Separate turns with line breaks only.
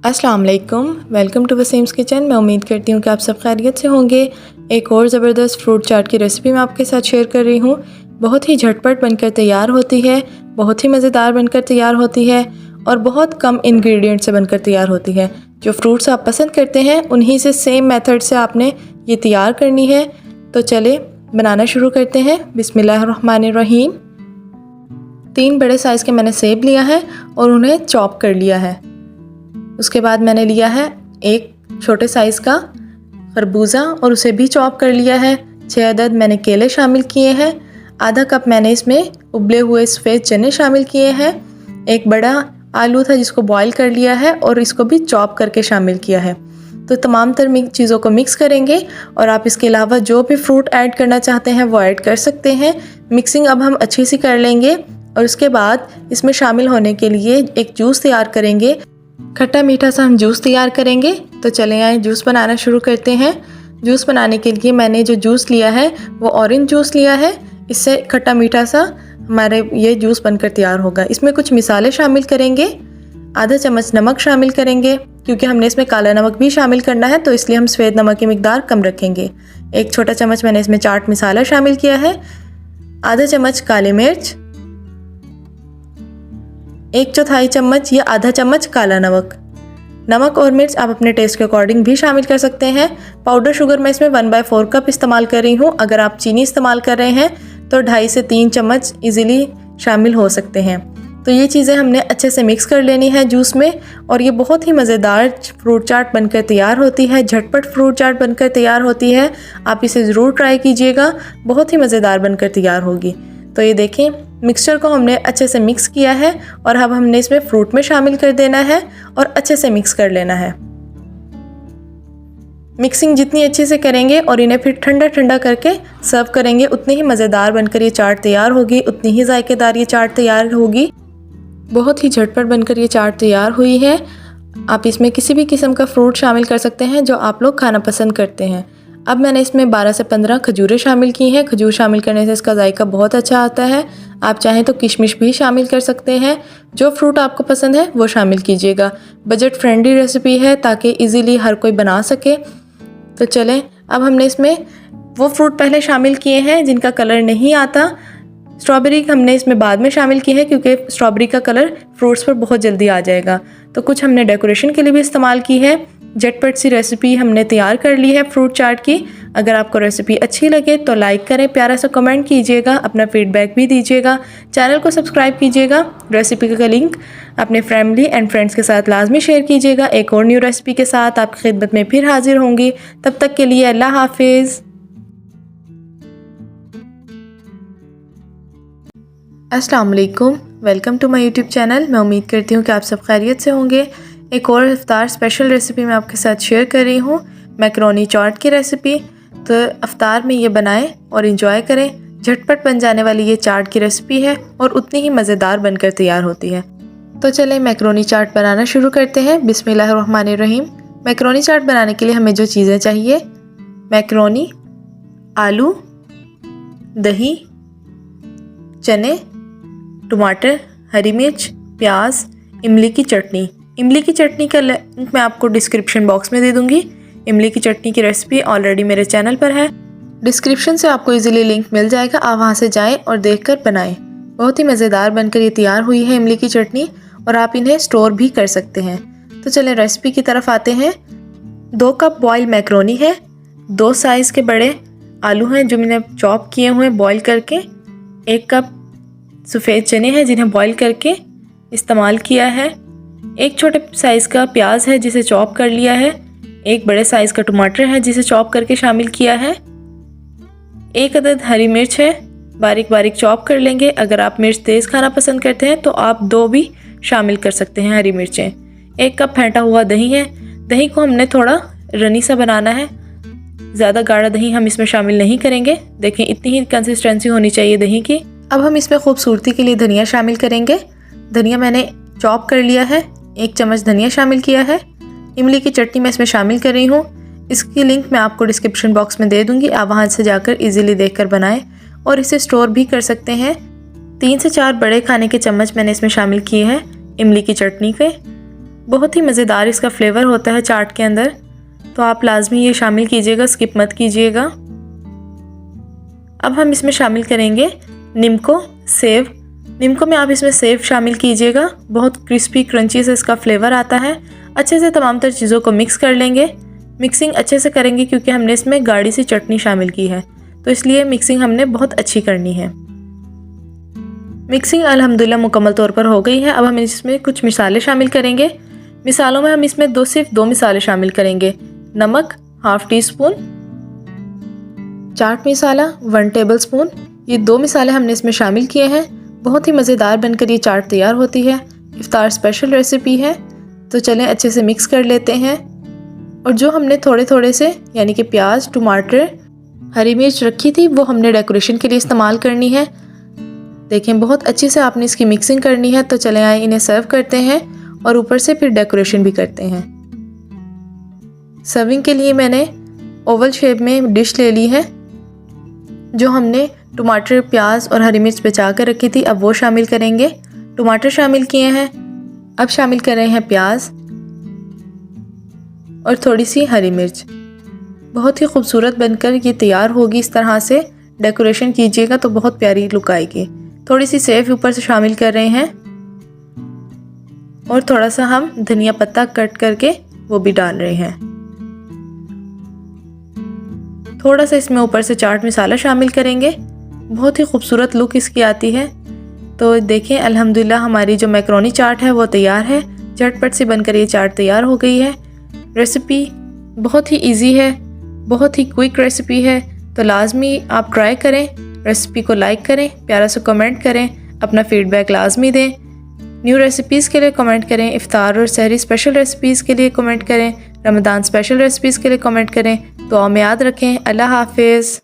अस्सलाम वालेकुम, welcome to Waseem's kitchen. मैं उम्मीद करती हूँ कि आप सब खैरियत से होंगे। एक और ज़बरदस्त फ्रूट चाट की रेसिपी मैं आपके साथ शेयर कर रही हूँ। बहुत ही झटपट बनकर तैयार होती है, बहुत ही मज़ेदार बनकर तैयार होती है और बहुत कम इंग्रेडिएंट से बनकर तैयार होती है। जो फ्रूट्स आप पसंद करते हैं उन्हीं से सेम मेथड से आपने ये तैयार करनी है। तो चले बनाना शुरू करते हैं। बिस्मिल्लाहिर्रहमानिर्रहीम। 3 बड़े साइज़ के मैंने सेब लिया है और उन्हें चॉप कर लिया है। उसके बाद मैंने लिया है एक छोटे साइज़ का खरबूजा और उसे भी चॉप कर लिया है। 6 अदद मैंने केले शामिल किए हैं। आधा कप मैंने इसमें उबले हुए सफ़ेद चने शामिल किए हैं। एक बड़ा आलू था जिसको बॉईल कर लिया है और इसको भी चॉप करके शामिल किया है। तो तमाम तर चीज़ों को मिक्स करेंगे और आप इसके अलावा जो भी फ्रूट ऐड करना चाहते हैं वो ऐड कर सकते हैं। मिक्सिंग अब हम अच्छी सी कर लेंगे और उसके बाद इसमें शामिल होने के लिए एक जूस तैयार करेंगे। खट्टा मीठा सा हम जूस तैयार करेंगे। तो चले आए जूस बनाना शुरू करते हैं। जूस बनाने के लिए मैंने जो जूस लिया है वो ऑरेंज जूस लिया है। इससे खट्टा मीठा सा हमारे ये जूस बनकर तैयार होगा। इसमें कुछ मिसाले शामिल करेंगे। आधा चम्मच नमक शामिल करेंगे क्योंकि हमने इसमें काला नमक भी शामिल करना है, तो इसलिए हम सफ़ेद नमक की मिकदार कम रखेंगे। एक छोटा चम्मच मैंने इसमें चाट मसाला शामिल किया है। आधा चम्मच काली मिर्च, 1/4 चम्मच या आधा चम्मच काला नमक। नमक और मिर्च आप अपने टेस्ट के अकॉर्डिंग भी शामिल कर सकते हैं। पाउडर शुगर मैं इसमें 1/4 कप इस्तेमाल कर रही हूँ। अगर आप चीनी इस्तेमाल कर रहे हैं तो 2.5 से 3 चम्मच इजीली शामिल हो सकते हैं। तो ये चीज़ें हमने अच्छे से मिक्स कर लेनी है जूस में और ये बहुत ही मज़ेदार फ्रूट चाट बनकर तैयार होती है। झटपट फ्रूट चाट बनकर तैयार होती है। आप इसे ज़रूर ट्राई कीजिएगा, बहुत ही मज़ेदार बनकर तैयार होगी। तो ये देखें, मिक्सचर को हमने अच्छे से मिक्स किया है और अब हमने इसमें फ्रूट में शामिल कर देना है और अच्छे से मिक्स कर लेना है। मिक्सिंग जितनी अच्छे से करेंगे और इन्हें फिर ठंडा ठंडा करके सर्व करेंगे, उतनी ही मज़ेदार बनकर ये चाट तैयार होगी, उतनी ही जायकेदार ये चाट तैयार होगी। बहुत ही झटपट बनकर ये चाट तैयार हुई है। आप इसमें किसी भी किस्म का फ्रूट शामिल कर सकते हैं जो आप लोग खाना पसंद करते हैं। अब मैंने इसमें 12 से 15 खजूरें शामिल की हैं। खजूर शामिल करने से इसका जायका बहुत अच्छा आता है। आप चाहें तो किशमिश भी शामिल कर सकते हैं। जो फ्रूट आपको पसंद है वो शामिल कीजिएगा। बजट फ्रेंडली रेसिपी है ताकि इजीली हर कोई बना सके। तो चलें, अब हमने इसमें वो फ्रूट पहले शामिल किए हैं जिनका कलर नहीं आता। स्ट्रॉबेरी हमने इसमें बाद में शामिल की है क्योंकि स्ट्रॉबेरी का कलर फ्रूट्स पर बहुत जल्दी आ जाएगा। तो कुछ हमने डेकोरेशन के लिए भी इस्तेमाल की है। झटपट सी रेसिपी हमने तैयार कर ली है फ्रूट चाट की। अगर आपको रेसिपी अच्छी लगे तो लाइक करें, प्यारा सा कमेंट कीजिएगा, अपना फीडबैक भी दीजिएगा, चैनल को सब्सक्राइब कीजिएगा। रेसिपी का लिंक अपने फैमिली एंड फ्रेंड्स के साथ लाजमी शेयर कीजिएगा। एक और न्यू रेसिपी के साथ आपकी खिदमत में फिर हाजिर होंगी। तब तक के लिए अल्लाह हाफिज़। अस्सलाम वालेकुम, welcome to my YouTube channel. मैं उम्मीद करती हूँ कि आप सब खैरियत से होंगे। एक और इफ्तार स्पेशल रेसिपी मैं आपके साथ शेयर कर रही हूँ, मैकरोनी चाट की रेसिपी। तो इफ्तार में ये बनाएं और इंजॉय करें। झटपट बन जाने वाली ये चाट की रेसिपी है और उतनी ही मज़ेदार बनकर तैयार होती है। तो चलें मैकरोनी चाट बनाना शुरू करते हैं। बिस्मिल्लाहिर्रहमानिर्रहीम। मैकरोनी चाट बनाने के लिए हमें जो चीज़ें चाहिए: मैकरोनी, आलू, दही, चने, टमाटर, हरी मिर्च, प्याज, इमली की चटनी। इमली की चटनी का लिंक मैं आपको डिस्क्रिप्शन बॉक्स में दे दूंगी। इमली की चटनी की रेसिपी ऑलरेडी मेरे चैनल पर है। डिस्क्रिप्शन से आपको इजीली लिंक मिल जाएगा, आप वहां से जाएं और देखकर बनाएं। बहुत ही मज़ेदार बनकर ये तैयार हुई है इमली की चटनी और आप इन्हें स्टोर भी कर सकते हैं। तो चलें रेसिपी की तरफ आते हैं। 2 कप बॉयल मैकरोनी है, 2 साइज़ के बड़े आलू हैं जो मैंने चॉप किए हुए हैं बॉयल करके, 1 कप सफ़ेद चने हैं जिन्हें बॉईल करके इस्तेमाल किया है, 1 छोटे साइज़ का प्याज है जिसे चॉप कर लिया है, 1 बड़े साइज़ का टमाटर है जिसे चॉप करके शामिल किया है, 1 अदद हरी मिर्च है, बारीक बारीक चॉप कर लेंगे। अगर आप मिर्च तेज़ खाना पसंद करते हैं तो आप 2 भी शामिल कर सकते हैं हरी मिर्चें। 1 कप फेंटा हुआ दही है। दही को हमने थोड़ा रनी सा बनाना है, ज़्यादा गाढ़ा दही हम इसमें शामिल नहीं करेंगे। देखें, इतनी ही कंसिस्टेंसी होनी चाहिए दही की। अब हम इसमें खूबसूरती के लिए धनिया शामिल करेंगे। धनिया मैंने चॉप कर लिया है, 1 चम्मच धनिया शामिल किया है। इमली की चटनी मैं इसमें शामिल कर रही हूँ। इसकी लिंक मैं आपको डिस्क्रिप्शन बॉक्स में दे दूँगी, आप वहाँ से जाकर इजीली देखकर बनाएं और इसे स्टोर भी कर सकते हैं। 3 से 4 बड़े खाने के चम्मच मैंने इसमें शामिल किए हैं इमली की चटनी के। बहुत ही मज़ेदार इसका फ्लेवर होता है चाट के अंदर, तो आप लाजमी ये शामिल कीजिएगा, स्किप मत कीजिएगा। अब हम इसमें शामिल करेंगे निम्को सेव। निम्को में आप इसमें सेव शामिल कीजिएगा, बहुत क्रिस्पी क्रंची से इसका फ्लेवर आता है। अच्छे से तमाम तर चीज़ों को मिक्स कर लेंगे। मिक्सिंग अच्छे से करेंगे क्योंकि हमने इसमें गाढ़ी सी चटनी शामिल की है, तो इसलिए मिक्सिंग हमने बहुत अच्छी करनी है। मिक्सिंग अल्हम्दुलिल्लाह मुकम्मल तौर पर हो गई है। अब हम इसमें कुछ मिसाले शामिल करेंगे। मिसालों में हम इसमें सिर्फ दो मिसाले शामिल करेंगे। नमक half tea spoon, chaat masala 1 table spoon. ये 2 मिसाले हमने इसमें शामिल किए हैं। बहुत ही मज़ेदार बनकर ये चाट तैयार होती है। इफ्तार स्पेशल रेसिपी है, तो चलें अच्छे से मिक्स कर लेते हैं। और जो हमने थोड़े थोड़े से यानी कि प्याज, टमाटर, हरी मिर्च रखी थी, वो हमने डेकोरेशन के लिए इस्तेमाल करनी है। देखें बहुत अच्छे से आपने इसकी मिक्सिंग करनी है। तो चलें आए इन्हें सर्व करते हैं और ऊपर से फिर डेकोरेशन भी करते हैं। सर्विंग के लिए मैंने ओवल शेप में डिश ले ली है। जो हमने टमाटर, प्याज और हरी मिर्च बचा कर रखी थी, अब वो शामिल करेंगे। टमाटर शामिल किए हैं, अब शामिल कर रहे हैं प्याज और थोड़ी सी हरी मिर्च। बहुत ही खूबसूरत बनकर ये तैयार होगी। इस तरह से डेकोरेशन कीजिएगा तो बहुत प्यारी लुक आएगी। थोड़ी सी सेव ऊपर से शामिल कर रहे हैं और थोड़ा सा हम धनिया पत्ता कट करके वो भी डाल रहे हैं। थोड़ा सा इसमें ऊपर से चाट मसाला शामिल करेंगे। बहुत ही खूबसूरत लुक इसकी आती है। तो देखें अल्हम्दुलिल्लाह हमारी जो मैक्रोनी चाट है वो तैयार है। झटपट से बनकर ये चाट तैयार हो गई है। रेसिपी बहुत ही इजी है, बहुत ही क्विक रेसिपी है, तो लाजमी आप ट्राई करें। रेसिपी को लाइक करें, प्यारा सा कमेंट करें, अपना फीडबैक लाजमी दें। न्यू रेसिपीज़ के लिए कमेंट करें, इफ्तार और सहरी स्पेशल रेसिपीज़ के लिए कमेंट करें, रमज़ान स्पेशल रेसिपीज़ के लिए कमेंट करें। दुआ में याद रखें। अल्लाह हाफिज़।